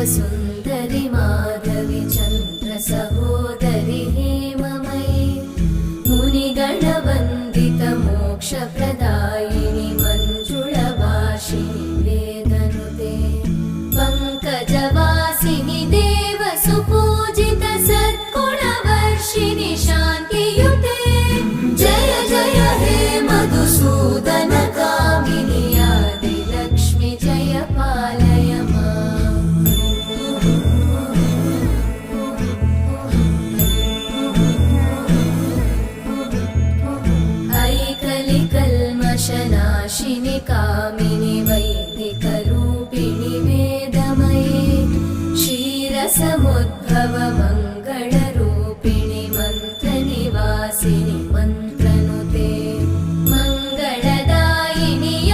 सुन्दरि माधवि चन्द्र सहोदरि हेममयि मुनिगणवन्दित मोक्षप्रदायिनि मञ्जुळभाषिणि वेदनुते पङ्कजवासिनि देवसुपूजित सद्गुणवर्षिणि शान्तियुते जय जय हे मधुसूदन कामिनि आदिलक्ष्मि जय पालय माम्। ऐकलिकल्मषनाशिनि कामिनि वैदिक